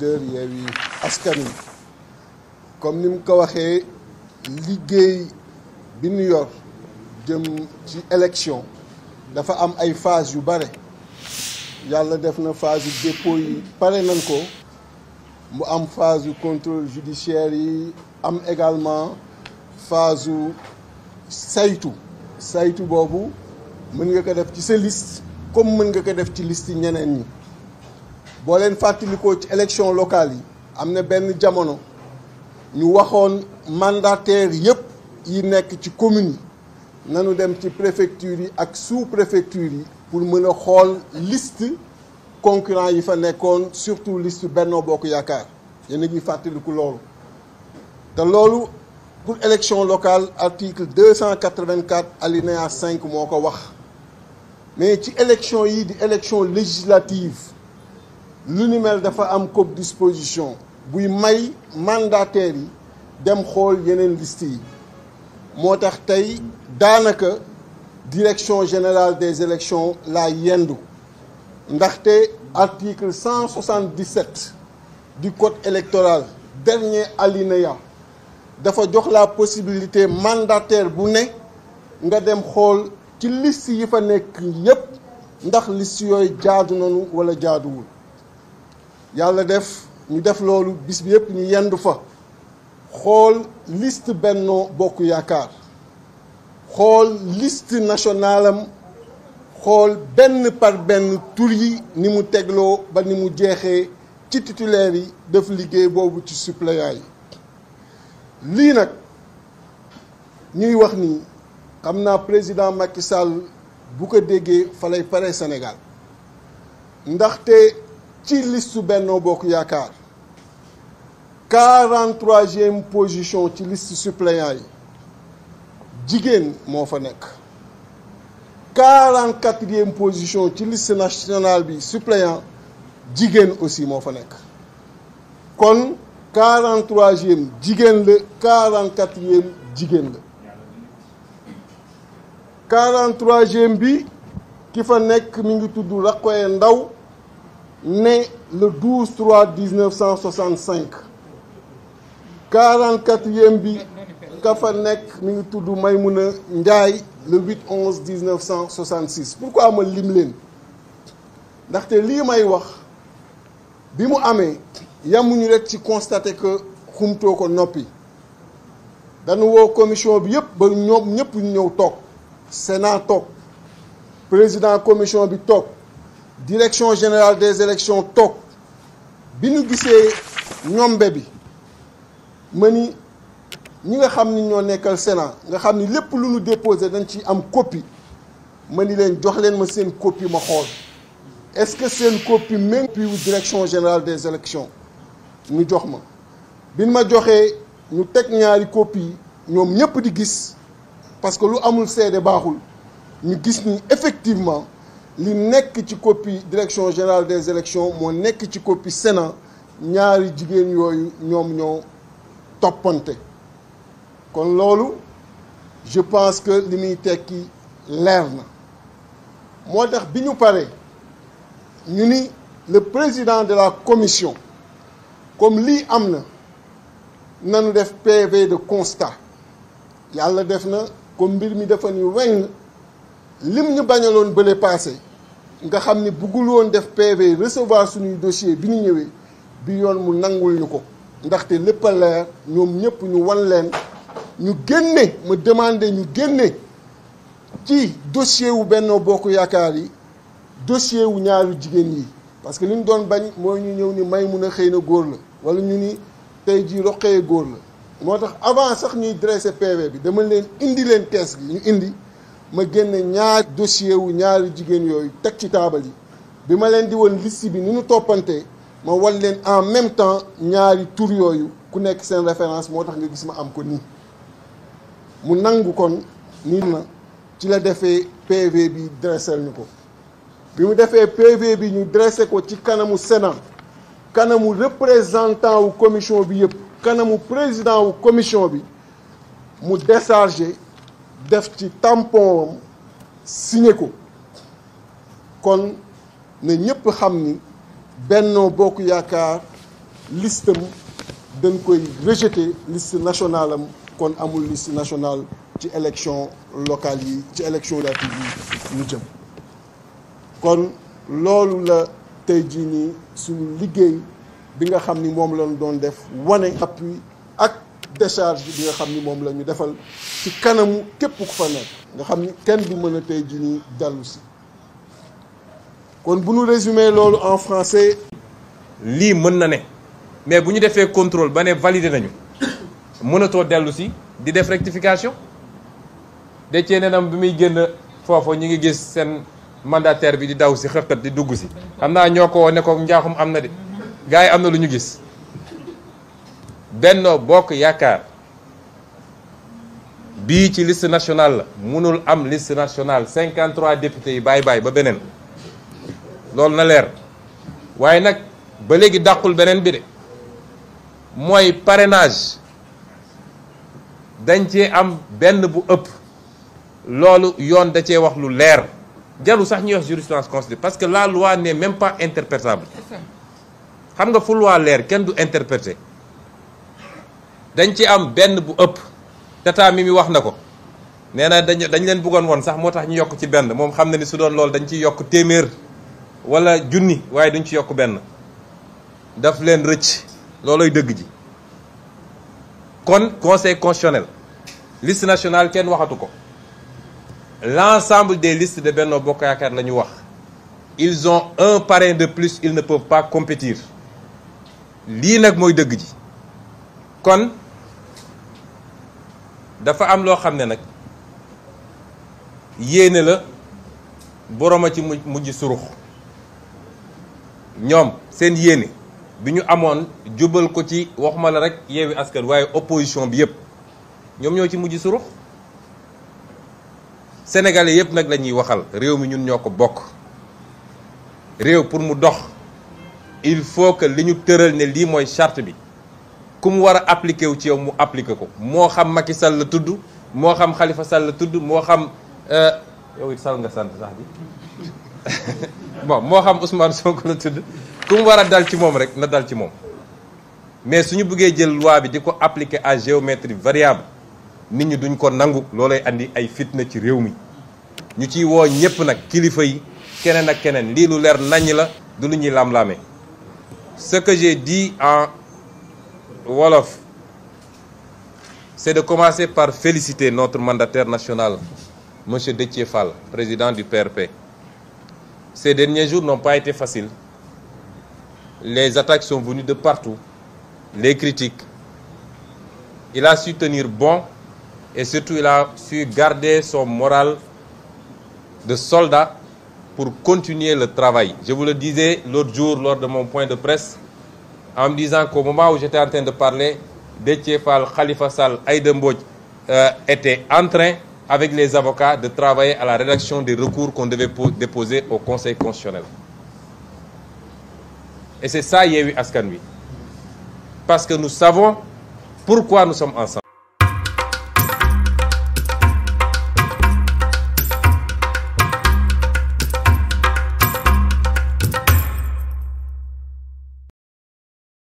leader Yewwi Askan Wi comme ni mu ko waxee liggéey bi ñu yor jëm ci élection dafa am ay phase yu bare yàlla def na phase yu dépôt yi pare nañ ko mu am phase yu contrôle judiciaire yi am également phase yu saytu boobu mën nga ko def ci sa liste comme mën nga ko def ci liste ñeneen ñi boo leen fàttalikoo ci élection locale yi am na benn jamono ñu waxoon mandataire yépp yi nekk ci commune yi nanu dem ci préfecture yi ak sous préfecture yi pour mën a xool liste concurrent yi fa nekkoon surtout liste Benno Bokk Yaakaar yéen a ngi fàttaliku loolu te loolu pour élection locale article 284 alinéa 5 moo ko wax mais ci élection yi di élection législative lu ni mel dafa am comme disposition buy may mandataires yi dem xool yeneen liste yi moo tax tey daanaka direction générale des élections la yendu ndaxte article 177 du code électoral dernier alinéa dafa jox la possibilité mandataire bu ne nga dem xool ci liste yi fa nekk yépp ndax liste yooyu jaadu nañu wala jaaduwul yàlla def ñu def loolu bis bi yépp ñu yendu fa xool liste Benno Bokk Yaakaar xool liste nationale am xool benn par benn tur yi ni mu tegloo ba ni mu jeexee ci titulaire yi def liggéey boobu ci suppléant yi lii nag ñuy wax ni xam naa président Macky Sall bu ko déggee fa lay pare Sénégal ndaxte ci liste Benno Bokk Yaakaar 43e position ci liste suppléant yi jigéen moo fa nekk 44e position ci liste nationale bi suppléant jigéen aussi moo fa nekk kon 43e jigéen la 44e jigéen la 43e bi ki fa nekk mi ngi tudd Rakoye Ndaw né le 12/3/1965 44e bi ka fa nekk mi ngi tudd Maymouna Ndiaye le 8/11/1966 pourquoi ma lim leen ndaxte lii may wax bi mu amee yamuñu rek ci constater que xumtoo ko noppi dañu woo commission bi yëpp ba ñoom ñëpp ñu ñëw toog Sénat toog président commission bi toog direction générale des élections toog bi ñu gisee ñombe bi ma ni ñi nga xam ni ñoo nekkal Sénat nga xam ni lépp lu ñu déposé dañ ci am copie ma ni leen jox leen ma seen copie ma xool est-ce que seen copie même wu direction générale des élections ñu jox ma bi ma joxee ñu teg ñaari copie ñoom ñëpp di gis parce que lu amul seede baaxul ñu gis ni effectivement li nekk ci copie direction générale des élections moo nekk ci copie Sénat ñaari jigéen yooyu ñoom ñoo toppante kon loolu je pense que li muy tekki leer na moo tax bi ñu paree ñu ni le président de la commission comme lii am na nanu def PV de constat yàlla def na comme mbir mi dafa ni weng lim ñu bañaloon bële passé nga xam ni buggul woon def PV recevoir suñuy dossier bi ñu ñëwee bi yoon mu nangul ñu ko ndaxte lépp a leer ñoom ñëpp ñu wan leen ñu génne ma demandé ñu génne ci dossier wu Benno Bokk Yaakaar yi dossier wu ñaaru jigéen yi parce que li ñu doon bañ mooy ñu ñëw ni Maymouna xëy na góor la wala ñu ni tey jii Rokhaya góor la moo tax avant sax ñuy dressé PV bi dama leen indi leen kees gi ñu indi ma génne ñaar dossier wu ñaari jigéen yooyu teg ci taabal yi bi ma leen di woon liste bi ni ñu toppantee ma wan leen en même temps ñaari tur yooyu ku nekk seen référence moo tax nga gis ma am ko nii mu nangu kon nii na ci la defee PV bi dressé ñu ko bi mu defee PV bi ñu dressé ko ci kanamu Sénat kanamu représentant wu commission bi yëpp kanamu président wu commission bi mu déchargé def ci tampon am signé ko kon ne ñëpp xam ni Benno Bokk Yaakaar listam dañ koy rejeter liste nationale am kon amul liste nationale ci élection locale yi ci élection législative yi ñu jëm kon loolu la tey jii nii suñu liggéey bi nga xam ni moom lañ doon def wane appui ak décharge bi nga xam ni moom la ñu defal ci kanamu képp ku fa nekk nga xam ni kenn du mën a tey jii nii dellu si kon bu ñu résumer loolu en français. lii mën na ne mais bu ñu defee contrôle ba ne validé nañu mënatoo dellu si di def rectification de cee nenam bi muy génn foofu ñu ngi gis seen mandataire bi di daw si xëqat di dugg si xam naa ñoo ko ne ko njaaxum am na de gars yi am na lu ñu gis Benno Bokk Yaakaar bii ci liste nationale la mënul am liste nationale 53 députés yi bàyyi ba beneen loolu na leer waaye nag ba léegi dàqul beneen bi de mooy parrainage dañ cee am benn bu ëpp loolu yoon da cee wax lu leer jarul sax ñuy wax jurisprudence constitutionnelle parce que la loi n'est même pas interprétable xam nga fu loi leer kenn du interpréter dañ ci am benn bu ëpp tata mi wax na ko nee na dañ leen bëggoon woon sax moo tax ñu yokk ci benn moom xam na ni su doon loolu dañ ciy yokk téeméer wala junni waaye duñ ci yokk benn daf leen rëcc looloy dëgg ji kon conseil constitutionnel liste nationale kenn waxatu ko l'ensemble des listes de Benno Bokk Yaakaar la ñu wax ils ont un parrain de plus ils ne peuvent pas compétir lii nag mooy dëgg ji kon dafa am loo xam ne nag yéene la boroom a ci mujj surux ñoom seen yéene bi ñu amoon jubal ko ci waxuma la rek Yewwi Askan waaye opposition bi yëpp ñoom ñoo ci mujj surux sénégalais yëpp nag la ñuy waxal réew mi ñun ñoo ko bokk réew pour mu dox il faut que li ñu tëral ne lii mooy charte bi ku mu war a appliqué wu ci yow mu appliqué ko moo xam Macky Sall la tudd moo xam Khalifa Sall la tudd moo xam yow it Sall nga sant sax bi bon moo xam Ousmane Sonko la tudd ku mu war a dal ci moom rek na dal ci moom mais suñu bëggee jël loi bi di ko appliquer à géométrie variable nit ñi duñ ko nangu loolay andi ay fitna ci réew mi ñu ciy woo ñëpp nag kilifa yi keneen ak keneen lii lu leer naññ la du lu ñuy lam-laame ce que j'ai dit en wolof c'est de commencer par féliciter notre mandataire national monsieur Déthié Fall président du PRP. Ces derniers jours n'ont pas été faciles. Les attaques sont venues de partout, les critiques. Il a su tenir bon et surtout il a su garder son moral de soldat pour continuer le travail. Je vous le disais l'autre jour lors de mon point de presse, en me disant qu'au moment où j'étais en train de parler, Déthié Fall, Khalifa Sall, Aïda Mbodj étaient en train, avec les avocats, de travailler à la rédaction des recours qu'on devait déposer au Conseil constitutionnel. Et c'est ça Yewwi Askan Wi. Parce que nous savons pourquoi nous sommes ensemble.